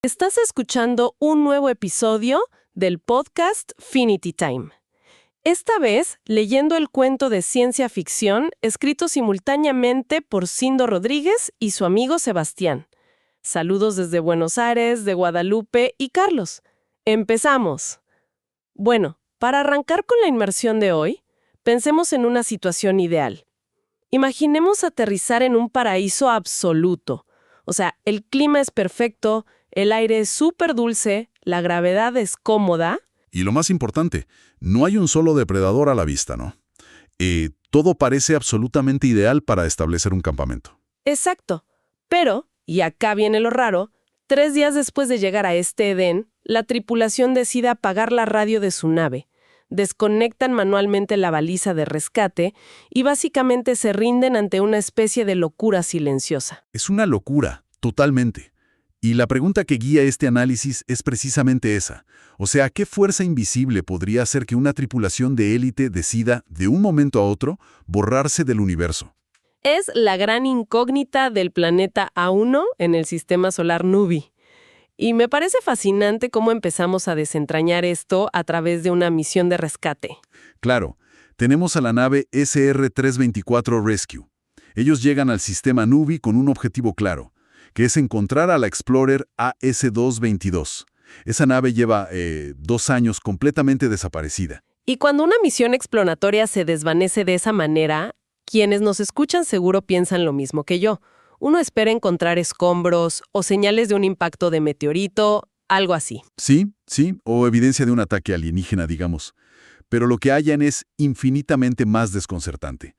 Estás escuchando un nuevo episodio del podcast Finity Time. Esta vez leyendo el cuento de ciencia ficción escrito simultáneamente por Sindo Rodríguez y su amigo Sebastián. Saludos desde Buenos Aires, de Guadalupe y Carlos. ¡Empezamos! Bueno, para arrancar con la inmersión de hoy, pensemos en una situación ideal. Imaginemos aterrizar en un paraíso absoluto. O sea, el clima es perfecto, el aire es súper dulce, la gravedad es cómoda. Y lo más importante, no hay un solo depredador a la vista, ¿no? Todo parece absolutamente ideal para establecer un campamento. Exacto. Pero, y acá viene lo raro, 3 días después de llegar a este Edén, la tripulación decide apagar la radio de su nave. Desconectan manualmente la baliza de rescate y básicamente se rinden ante una especie de locura silenciosa. Es una locura, totalmente. Y la pregunta que guía este análisis es precisamente esa. O sea, ¿qué fuerza invisible podría hacer que una tripulación de élite decida, de un momento a otro, borrarse del universo? Es la gran incógnita del planeta A1 en el sistema solar Nubi. Y me parece fascinante cómo empezamos a desentrañar esto a través de una misión de rescate. Claro, tenemos a la nave SR-324 Rescue. Ellos llegan al sistema Nubi con un objetivo claro, que es encontrar a la Explorer AS-222. Esa nave lleva 2 años completamente desaparecida. Y cuando una misión exploratoria se desvanece de esa manera, quienes nos escuchan seguro piensan lo mismo que yo. Uno espera encontrar escombros o señales de un impacto de meteorito, algo así. Sí, o evidencia de un ataque alienígena, digamos. Pero lo que hallan es infinitamente más desconcertante.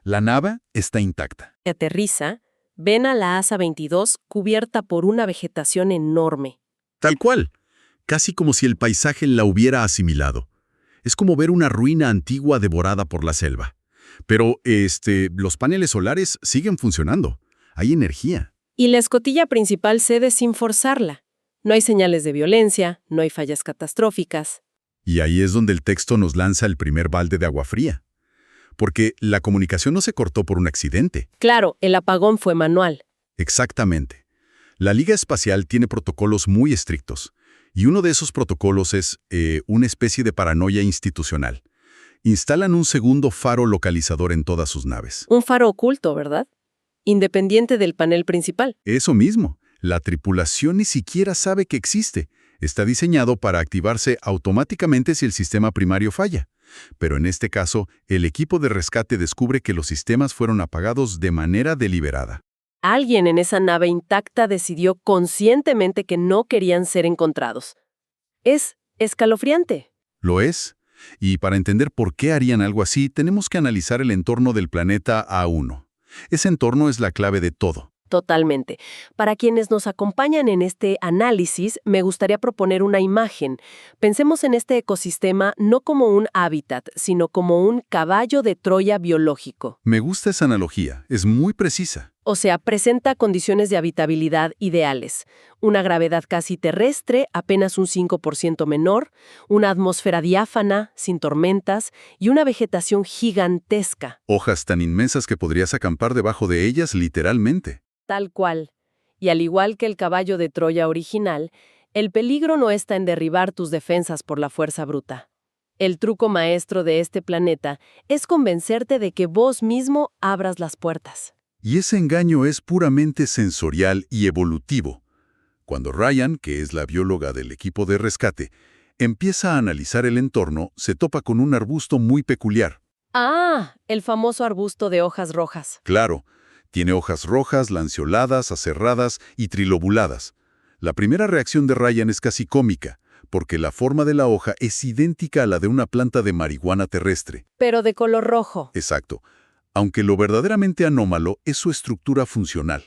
La nave está intacta. Aterriza, ven a la ASA-22 cubierta por una vegetación enorme. Tal cual, casi como si el paisaje la hubiera asimilado. Es como ver una ruina antigua devorada por la selva. Pero, los paneles solares siguen funcionando. Hay energía. Y la escotilla principal cede sin forzarla. No hay señales de violencia, no hay fallas catastróficas. Y ahí es donde el texto nos lanza el primer balde de agua fría. Porque la comunicación no se cortó por un accidente. Claro, el apagón fue manual. Exactamente. La Liga Espacial tiene protocolos muy estrictos. Y uno de esos protocolos es una especie de paranoia institucional. Instalan un segundo faro localizador en todas sus naves. Un faro oculto, ¿verdad? Independiente del panel principal. Eso mismo. La tripulación ni siquiera sabe que existe. Está diseñado para activarse automáticamente si el sistema primario falla. Pero en este caso, el equipo de rescate descubre que los sistemas fueron apagados de manera deliberada. Alguien en esa nave intacta decidió conscientemente que no querían ser encontrados. Es escalofriante. Lo es. Y para entender por qué harían algo así, tenemos que analizar el entorno del planeta A1. Ese entorno es la clave de todo. Totalmente. Para quienes nos acompañan en este análisis, me gustaría proponer una imagen. Pensemos en este ecosistema no como un hábitat, sino como un caballo de Troya biológico. Me gusta esa analogía, es muy precisa. O sea, presenta condiciones de habitabilidad ideales. Una gravedad casi terrestre, apenas un 5% menor, una atmósfera diáfana, sin tormentas, y una vegetación gigantesca. Hojas tan inmensas que podrías acampar debajo de ellas literalmente. Tal cual. Y al igual que el caballo de Troya original, el peligro no está en derribar tus defensas por la fuerza bruta. El truco maestro de este planeta es convencerte de que vos mismo abras las puertas. Y ese engaño es puramente sensorial y evolutivo. Cuando Ryan, que es la bióloga del equipo de rescate, empieza a analizar el entorno, se topa con un arbusto muy peculiar. Ah, el famoso arbusto de hojas rojas. Claro, tiene hojas rojas, lanceoladas, aserradas y trilobuladas. La primera reacción de Ryan es casi cómica, porque la forma de la hoja es idéntica a la de una planta de marihuana terrestre. Pero de color rojo. Exacto. Aunque lo verdaderamente anómalo es su estructura funcional.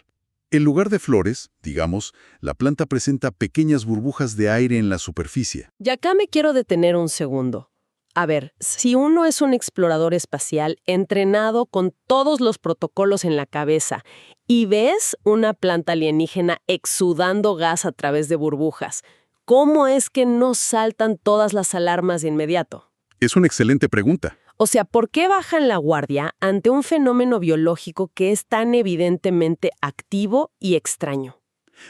En lugar de flores, digamos, la planta presenta pequeñas burbujas de aire en la superficie. Y acá me quiero detener un segundo. A ver, si uno es un explorador espacial entrenado con todos los protocolos en la cabeza y ves una planta alienígena exudando gas a través de burbujas, ¿cómo es que no saltan todas las alarmas de inmediato? Es una excelente pregunta. O sea, ¿por qué bajan la guardia ante un fenómeno biológico que es tan evidentemente activo y extraño?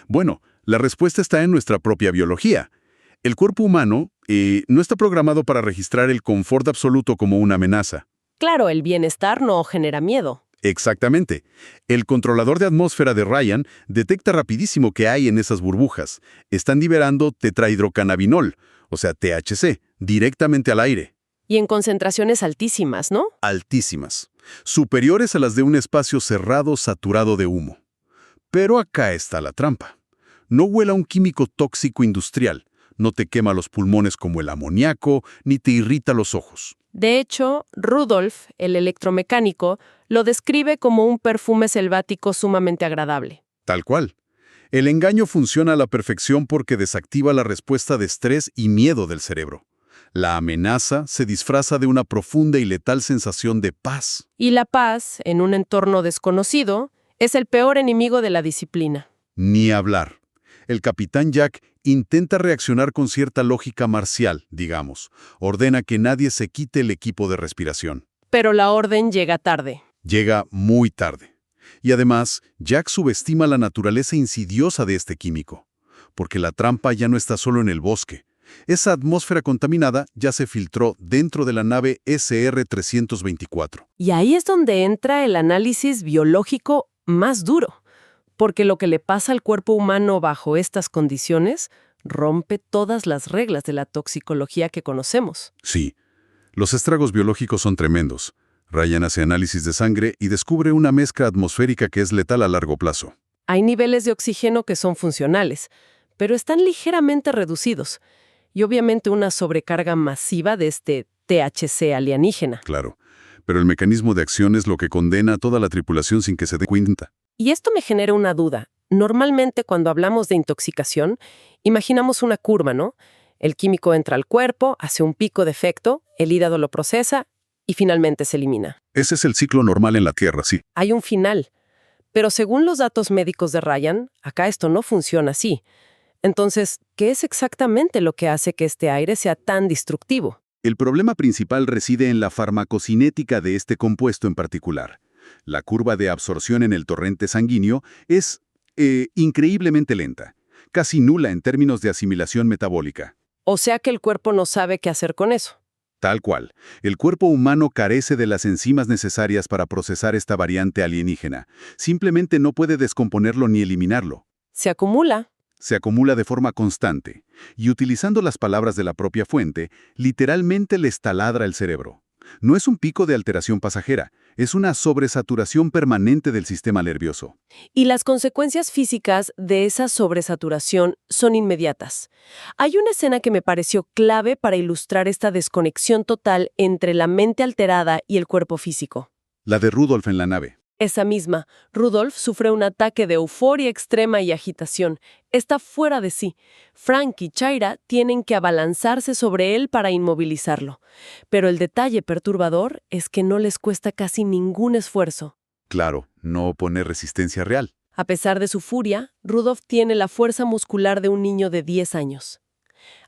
Bueno, La respuesta está en nuestra propia biología. El cuerpo humano no está programado para registrar el confort absoluto como una amenaza. Claro, el bienestar no genera miedo. Exactamente. El controlador de atmósfera de Ryan detecta rapidísimo que hay en esas burbujas. Están liberando tetrahidrocannabinol, o sea, THC, directamente al aire. Y en concentraciones altísimas, ¿no? Altísimas. Superiores a las de un espacio cerrado saturado de humo. Pero acá está la trampa. No huele a un químico tóxico industrial. No te quema los pulmones como el amoníaco, ni te irrita los ojos. De hecho, Rudolf, el electromecánico, lo describe como un perfume selvático sumamente agradable. Tal cual. El engaño funciona a la perfección porque desactiva la respuesta de estrés y miedo del cerebro. La amenaza se disfraza de una profunda y letal sensación de paz. Y la paz, en un entorno desconocido, es el peor enemigo de la disciplina. Ni hablar. El capitán Jack intenta reaccionar con cierta lógica marcial, digamos. Ordena que nadie se quite el equipo de respiración. Pero la orden llega tarde. Llega muy tarde. Y además, Jack subestima la naturaleza insidiosa de este químico. Porque la trampa ya no está solo en el bosque. Esa atmósfera contaminada ya se filtró dentro de la nave SR-324. Y ahí es donde entra el análisis biológico más duro. Porque lo que le pasa al cuerpo humano bajo estas condiciones rompe todas las reglas de la toxicología que conocemos. Sí, los estragos biológicos son tremendos. Ryan hace análisis de sangre y descubre una mezcla atmosférica que es letal a largo plazo. Hay niveles de oxígeno que son funcionales, pero están ligeramente reducidos. Y obviamente una sobrecarga masiva de este THC alienígena. Claro, pero el mecanismo de acción es lo que condena a toda la tripulación sin que se dé cuenta. Y esto me genera una duda. Normalmente cuando hablamos de intoxicación, imaginamos una curva, ¿no? El químico entra al cuerpo, hace un pico de efecto, el hígado lo procesa y finalmente se elimina. Ese es el ciclo normal en la Tierra, sí. Hay un final. Pero según los datos médicos de Ryan, acá esto no funciona así. Entonces, ¿qué es exactamente lo que hace que este aire sea tan destructivo? El problema principal reside en la farmacocinética de este compuesto en particular. La curva de absorción en el torrente sanguíneo es increíblemente lenta, casi nula en términos de asimilación metabólica. O sea que el cuerpo no sabe qué hacer con eso. Tal cual. El cuerpo humano carece de las enzimas necesarias para procesar esta variante alienígena. Simplemente no puede descomponerlo ni eliminarlo. Se acumula. Se acumula de forma constante. Y utilizando las palabras de la propia fuente, literalmente les taladra el cerebro. No es un pico de alteración pasajera, es una sobresaturación permanente del sistema nervioso. Y las consecuencias físicas de esa sobresaturación son inmediatas. Hay una escena que me pareció clave para ilustrar esta desconexión total entre la mente alterada y el cuerpo físico. La de Rudolf en la nave. Esa misma, Rudolf sufre un ataque de euforia extrema y agitación. Está fuera de sí. Frank y Chaira tienen que abalanzarse sobre él para inmovilizarlo. Pero el detalle perturbador es que no les cuesta casi ningún esfuerzo. Claro, no opone resistencia real. A pesar de su furia, Rudolf tiene la fuerza muscular de un niño de 10 años.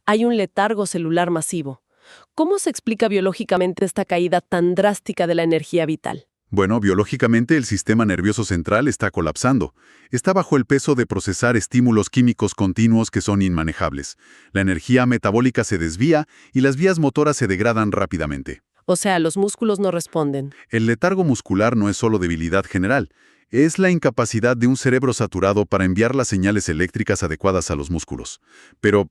Hay un letargo celular masivo. ¿Cómo se explica biológicamente esta caída tan drástica de la energía vital? Bueno, biológicamente el sistema nervioso central está colapsando. Está bajo el peso de procesar estímulos químicos continuos que son inmanejables. La energía metabólica se desvía y las vías motoras se degradan rápidamente. O sea, los músculos no responden. El letargo muscular no es solo debilidad general. Es la incapacidad de un cerebro saturado para enviar las señales eléctricas adecuadas a los músculos. Pero,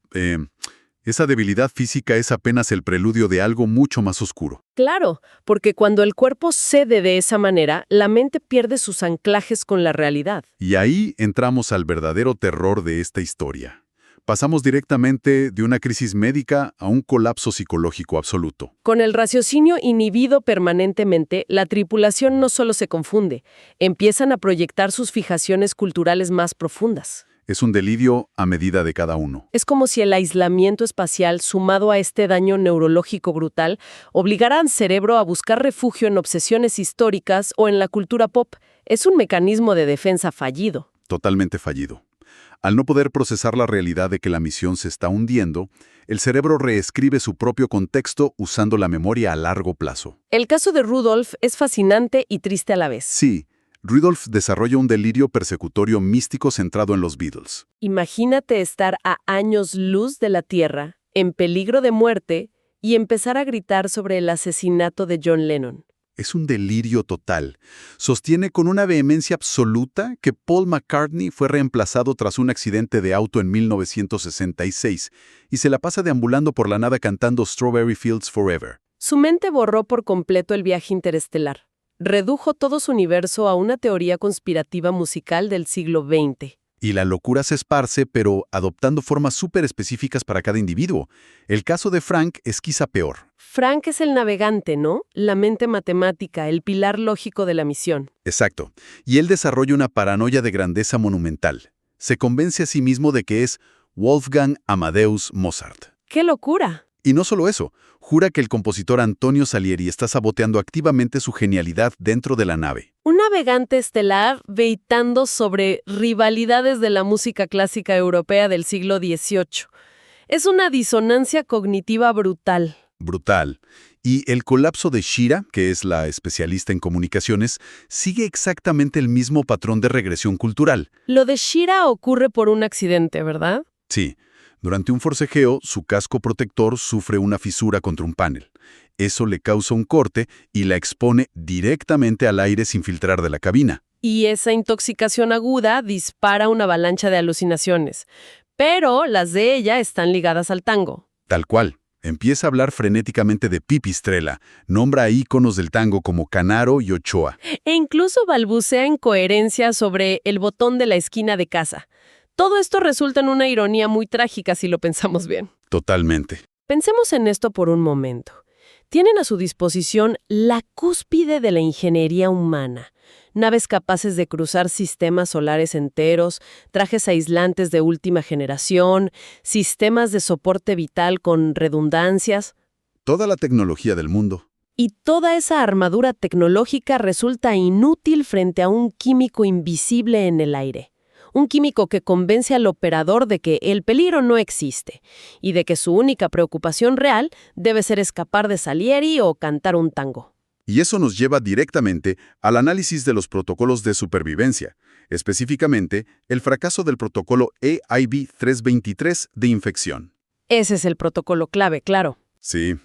esa debilidad física es apenas el preludio de algo mucho más oscuro. Claro, porque cuando el cuerpo cede de esa manera, la mente pierde sus anclajes con la realidad. Y ahí entramos al verdadero terror de esta historia. Pasamos directamente de una crisis médica a un colapso psicológico absoluto. Con el raciocinio inhibido permanentemente, la tripulación no solo se confunde, empiezan a proyectar sus fijaciones culturales más profundas. Es un delirio a medida de cada uno. Es como si el aislamiento espacial, sumado a este daño neurológico brutal, obligara al cerebro a buscar refugio en obsesiones históricas o en la cultura pop. Es un mecanismo de defensa fallido. Totalmente fallido. Al no poder procesar la realidad de que la misión se está hundiendo, el cerebro reescribe su propio contexto usando la memoria a largo plazo. El caso de Rudolf es fascinante y triste a la vez. Sí, Rudolph desarrolla un delirio persecutorio místico centrado en los Beatles. Imagínate estar a años luz de la Tierra, en peligro de muerte, y empezar a gritar sobre el asesinato de John Lennon. Es un delirio total. Sostiene con una vehemencia absoluta que Paul McCartney fue reemplazado tras un accidente de auto en 1966 y se la pasa deambulando por la nada cantando Strawberry Fields Forever. Su mente borró por completo el viaje interestelar. Redujo todo su universo a una teoría conspirativa musical del siglo XX. Y la locura se esparce, pero adoptando formas súper específicas para cada individuo. El caso de Frank es quizá peor. Frank es el navegante, ¿no? La mente matemática, el pilar lógico de la misión. Exacto. Y él desarrolla una paranoia de grandeza monumental. Se convence a sí mismo de que es Wolfgang Amadeus Mozart. ¡Qué locura! Y no solo eso, jura que el compositor Antonio Salieri está saboteando activamente su genialidad dentro de la nave. Un navegante estelar veitando sobre rivalidades de la música clásica europea del siglo XVIII. Es una disonancia cognitiva brutal. Brutal. Y el colapso de Shira, que es la especialista en comunicaciones, sigue exactamente el mismo patrón de regresión cultural. Lo de Shira ocurre por un accidente, ¿verdad? Sí. Durante un forcejeo, su casco protector sufre una fisura contra un panel. Eso le causa un corte y la expone directamente al aire sin filtrar de la cabina. Y esa intoxicación aguda dispara una avalancha de alucinaciones. Pero las de ella están ligadas al tango. Tal cual. Empieza a hablar frenéticamente de Pipistrella, nombra a íconos del tango como Canaro y Ochoa. E incluso balbucea incoherencias sobre el botón de la esquina de casa. Todo esto resulta en una ironía muy trágica si lo pensamos bien. Totalmente. Pensemos en esto por un momento. Tienen a su disposición la cúspide de la ingeniería humana. Naves capaces de cruzar sistemas solares enteros, trajes aislantes de última generación, sistemas de soporte vital con redundancias. Toda la tecnología del mundo. Y toda esa armadura tecnológica resulta inútil frente a un químico invisible en el aire. Un químico que convence al operador de que el peligro no existe y de que su única preocupación real debe ser escapar de Salieri o cantar un tango. Y eso nos lleva directamente al análisis de los protocolos de supervivencia, específicamente el fracaso del protocolo EIB 323 de infección. Ese es el protocolo clave, claro. Sí,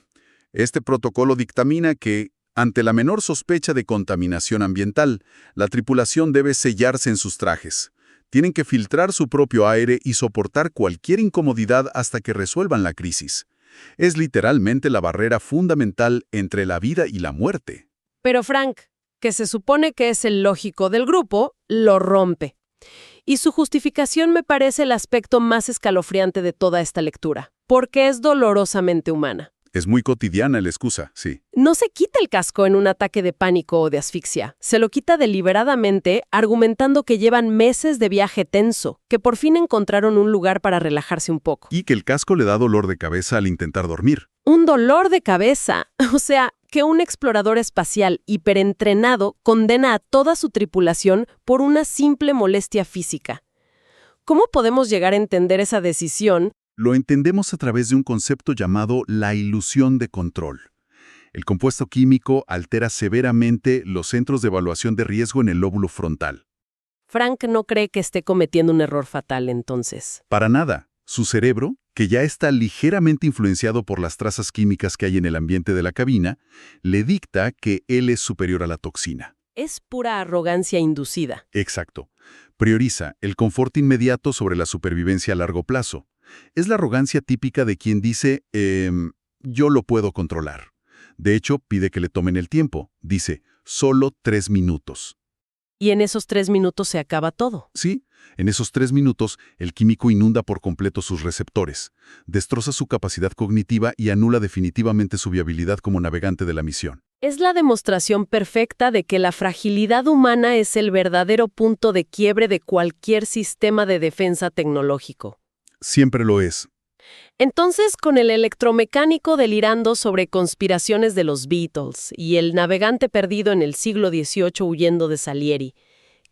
este protocolo dictamina que, ante la menor sospecha de contaminación ambiental, la tripulación debe sellarse en sus trajes. Tienen que filtrar su propio aire y soportar cualquier incomodidad hasta que resuelvan la crisis. Es literalmente la barrera fundamental entre la vida y la muerte. Pero Frank, que se supone que es el lógico del grupo, lo rompe. Y su justificación me parece el aspecto más escalofriante de toda esta lectura, porque es dolorosamente humana. Es muy cotidiana la excusa, sí. No se quita el casco en un ataque de pánico o de asfixia. Se lo quita deliberadamente, argumentando que llevan meses de viaje tenso, que por fin encontraron un lugar para relajarse un poco. Y que el casco le da dolor de cabeza al intentar dormir. Un dolor de cabeza. O sea, que un explorador espacial hiperentrenado condena a toda su tripulación por una simple molestia física. ¿Cómo podemos llegar a entender esa decisión? Lo entendemos a través de un concepto llamado la ilusión de control. El compuesto químico altera severamente los centros de evaluación de riesgo en el lóbulo frontal. Frank no cree que esté cometiendo un error fatal, entonces. Para nada. Su cerebro, que ya está ligeramente influenciado por las trazas químicas que hay en el ambiente de la cabina, le dicta que él es superior a la toxina. Es pura arrogancia inducida. Exacto. Prioriza el confort inmediato sobre la supervivencia a largo plazo. Es la arrogancia típica de quien dice, yo lo puedo controlar. De hecho, pide que le tomen el tiempo. Dice, solo 3 minutos. Y en esos 3 minutos se acaba todo. Sí, en esos 3 minutos, el químico inunda por completo sus receptores, destroza su capacidad cognitiva y anula definitivamente su viabilidad como navegante de la misión. Es la demostración perfecta de que la fragilidad humana es el verdadero punto de quiebre de cualquier sistema de defensa tecnológico. Siempre lo es. Entonces, con el electromecánico delirando sobre conspiraciones de los Beatles y el navegante perdido en el siglo XVIII huyendo de Salieri,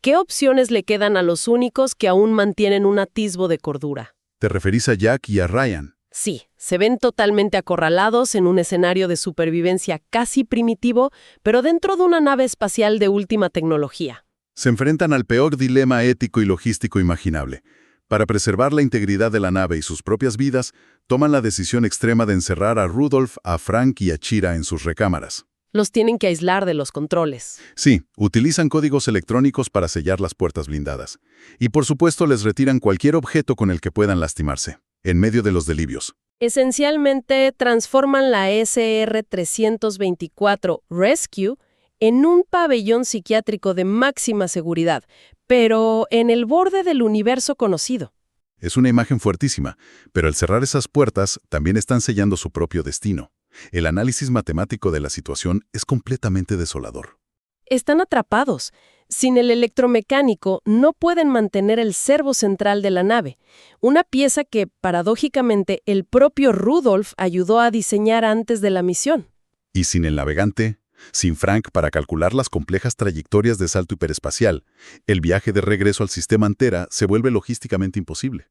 ¿qué opciones le quedan a los únicos que aún mantienen un atisbo de cordura? ¿Te referís a Jack y a Ryan? Sí, se ven totalmente acorralados en un escenario de supervivencia casi primitivo, pero dentro de una nave espacial de última tecnología. Se enfrentan al peor dilema ético y logístico imaginable. Para preservar la integridad de la nave y sus propias vidas, toman la decisión extrema de encerrar a Rudolph, a Frank y a Chira en sus recámaras. Los tienen que aislar de los controles. Sí, utilizan códigos electrónicos para sellar las puertas blindadas. Y por supuesto les retiran cualquier objeto con el que puedan lastimarse, en medio de los delirios. Esencialmente transforman la SR-324 Rescue en un pabellón psiquiátrico de máxima seguridad, pero en el borde del universo conocido. Es una imagen fuertísima, pero al cerrar esas puertas también están sellando su propio destino. El análisis matemático de la situación es completamente desolador. Están atrapados. Sin el electromecánico no pueden mantener el servo central de la nave, una pieza que, paradójicamente, el propio Rudolph ayudó a diseñar antes de la misión. Y sin el navegante, sin Frank para calcular las complejas trayectorias de salto hiperespacial, el viaje de regreso al sistema Antera se vuelve logísticamente imposible.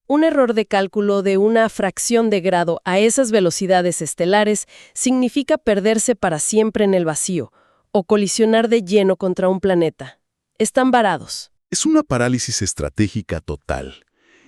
Un error de cálculo de una fracción de grado a esas velocidades estelares significa perderse para siempre en el vacío o colisionar de lleno contra un planeta. Están varados. Es una parálisis estratégica total.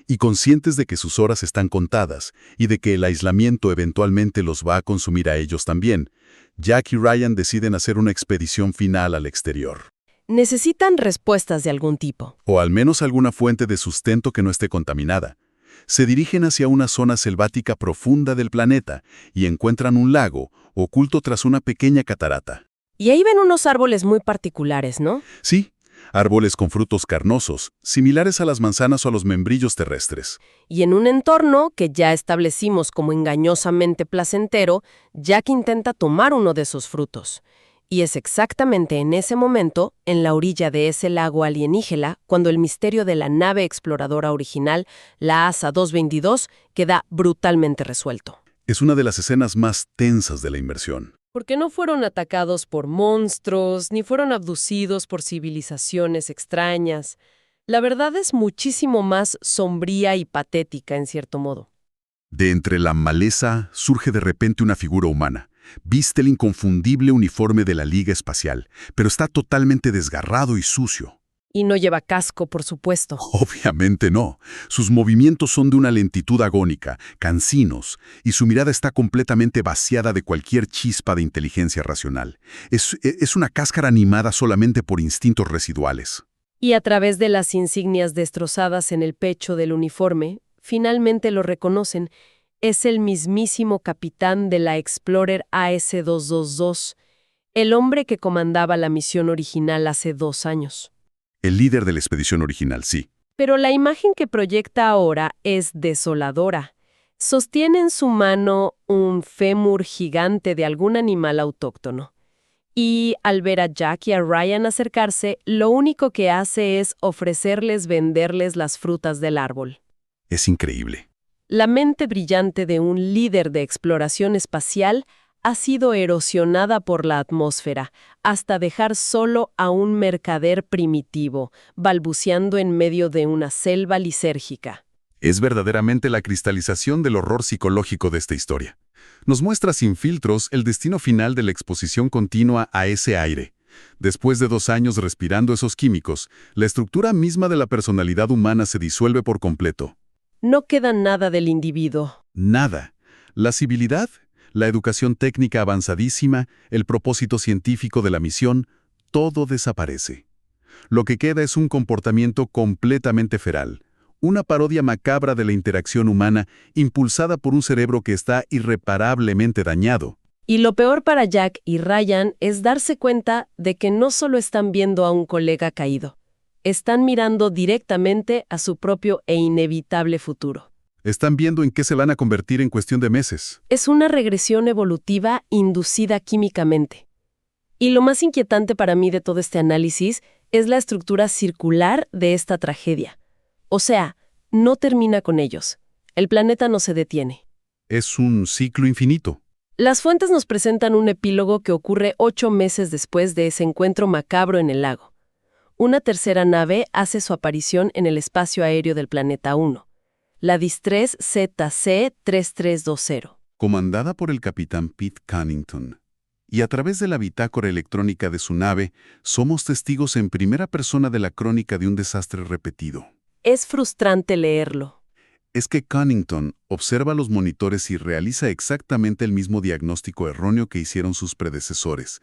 Y conscientes de que sus horas están contadas y de que el aislamiento eventualmente los va a consumir a ellos también, Jack y Ryan deciden hacer una expedición final al exterior. Necesitan respuestas de algún tipo. O al menos alguna fuente de sustento que no esté contaminada. Se dirigen hacia una zona selvática profunda del planeta y encuentran un lago oculto tras una pequeña catarata. Y ahí ven unos árboles muy particulares, ¿no? Sí, árboles con frutos carnosos, similares a las manzanas o a los membrillos terrestres. Y en un entorno que ya establecimos como engañosamente placentero, Jack intenta tomar uno de esos frutos. Y es exactamente en ese momento, en la orilla de ese lago alienígena, cuando el misterio de la nave exploradora original, la ASA-222, queda brutalmente resuelto. Es una de las escenas más tensas de la inmersión. Porque no fueron atacados por monstruos, ni fueron abducidos por civilizaciones extrañas. La verdad es muchísimo más sombría y patética, en cierto modo. De entre la maleza surge de repente una figura humana. Viste el inconfundible uniforme de la Liga Espacial, pero está totalmente desgarrado y sucio. Y no lleva casco, por supuesto. Obviamente no. Sus movimientos son de una lentitud agónica, cansinos, y su mirada está completamente vaciada de cualquier chispa de inteligencia racional. Es una cáscara animada solamente por instintos residuales. Y a través de las insignias destrozadas en el pecho del uniforme, finalmente lo reconocen. Es el mismísimo capitán de la Explorer AS-222, el hombre que comandaba la misión original hace 2 años. El líder de la expedición original, sí. Pero la imagen que proyecta ahora es desoladora. Sostiene en su mano un fémur gigante de algún animal autóctono. Y al ver a Jack y a Ryan acercarse, lo único que hace es venderles las frutas del árbol. Es increíble. La mente brillante de un líder de exploración espacial ha sido erosionada por la atmósfera, hasta dejar solo a un mercader primitivo, balbuceando en medio de una selva lisérgica. Es verdaderamente la cristalización del horror psicológico de esta historia. Nos muestra sin filtros el destino final de la exposición continua a ese aire. Después de 2 años respirando esos químicos, la estructura misma de la personalidad humana se disuelve por completo. No queda nada del individuo. Nada. La civilidad, la educación técnica avanzadísima, el propósito científico de la misión, todo desaparece. Lo que queda es un comportamiento completamente feral, una parodia macabra de la interacción humana impulsada por un cerebro que está irreparablemente dañado. Y lo peor para Jack y Ryan es darse cuenta de que no solo están viendo a un colega caído, están mirando directamente a su propio e inevitable futuro. Están viendo en qué se van a convertir en cuestión de meses. Es una regresión evolutiva inducida químicamente. Y lo más inquietante para mí de todo este análisis es la estructura circular de esta tragedia. O sea, no termina con ellos. El planeta no se detiene. Es un ciclo infinito. Las fuentes nos presentan un epílogo que ocurre 8 meses después de ese encuentro macabro en el lago. Una tercera nave hace su aparición en el espacio aéreo del planeta 1, la Distress ZC-3320. Comandada por el capitán Pete Cunnington. Y a través de la bitácora electrónica de su nave, somos testigos en primera persona de la crónica de un desastre repetido. Es frustrante leerlo. Es que Cunnington observa los monitores y realiza exactamente el mismo diagnóstico erróneo que hicieron sus predecesores.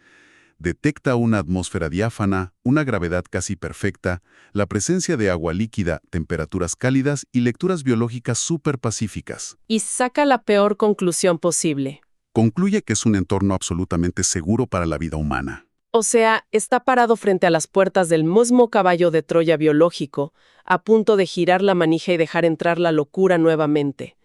Detecta una atmósfera diáfana, una gravedad casi perfecta, la presencia de agua líquida, temperaturas cálidas y lecturas biológicas superpacíficas. Y saca la peor conclusión posible. Concluye que es un entorno absolutamente seguro para la vida humana. O sea, está parado frente a las puertas del mismo caballo de Troya biológico, a punto de girar la manija y dejar entrar la locura nuevamente.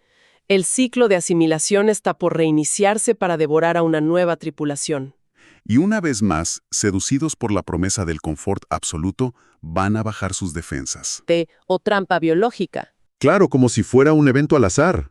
El ciclo de asimilación está por reiniciarse para devorar a una nueva tripulación. Y una vez más, seducidos por la promesa del confort absoluto, van a bajar sus defensas. O trampa biológica. Claro, como si fuera un evento al azar.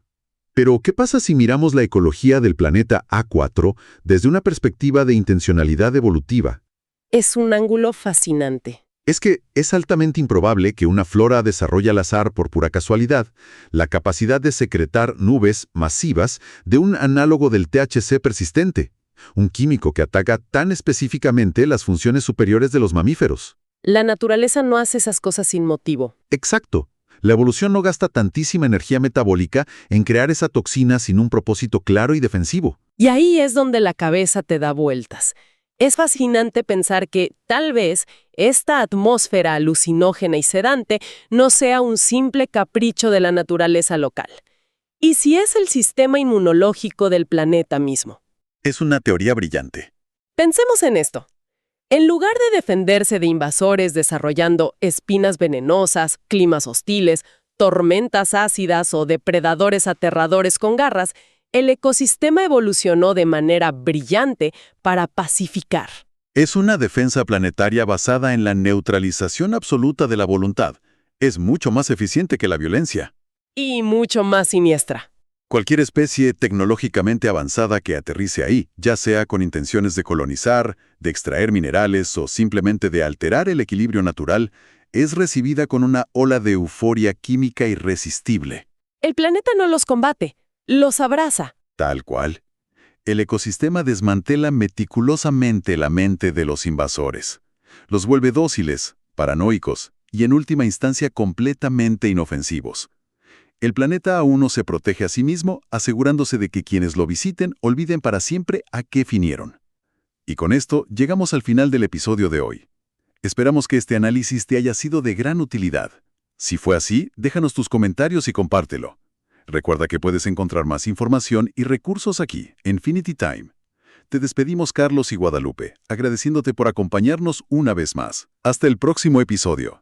Pero, ¿qué pasa si miramos la ecología del planeta A4 desde una perspectiva de intencionalidad evolutiva? Es un ángulo fascinante. Es que es altamente improbable que una flora desarrolle al azar por pura casualidad la capacidad de secretar nubes masivas de un análogo del THC persistente, un químico que ataca tan específicamente las funciones superiores de los mamíferos. La naturaleza no hace esas cosas sin motivo. Exacto. La evolución no gasta tantísima energía metabólica en crear esa toxina sin un propósito claro y defensivo. Y ahí es donde la cabeza te da vueltas. Es fascinante pensar que, tal vez, esta atmósfera alucinógena y sedante no sea un simple capricho de la naturaleza local. ¿Y si es el sistema inmunológico del planeta mismo? Es una teoría brillante. Pensemos en esto. En lugar de defenderse de invasores desarrollando espinas venenosas, climas hostiles, tormentas ácidas o depredadores aterradores con garras, el ecosistema evolucionó de manera brillante para pacificar. Es una defensa planetaria basada en la neutralización absoluta de la voluntad. Es mucho más eficiente que la violencia. Y mucho más siniestra. Cualquier especie tecnológicamente avanzada que aterrice ahí, ya sea con intenciones de colonizar, de extraer minerales o simplemente de alterar el equilibrio natural, es recibida con una ola de euforia química irresistible. El planeta no los combate, los abraza. Tal cual. El ecosistema desmantela meticulosamente la mente de los invasores. Los vuelve dóciles, paranoicos y en última instancia completamente inofensivos. El planeta aún no se protege a sí mismo, asegurándose de que quienes lo visiten olviden para siempre a qué vinieron. Y con esto llegamos al final del episodio de hoy. Esperamos que este análisis te haya sido de gran utilidad. Si fue así, déjanos tus comentarios y compártelo. Recuerda que puedes encontrar más información y recursos aquí, en Finity Time. Te despedimos Carlos y Guadalupe, agradeciéndote por acompañarnos una vez más. Hasta el próximo episodio.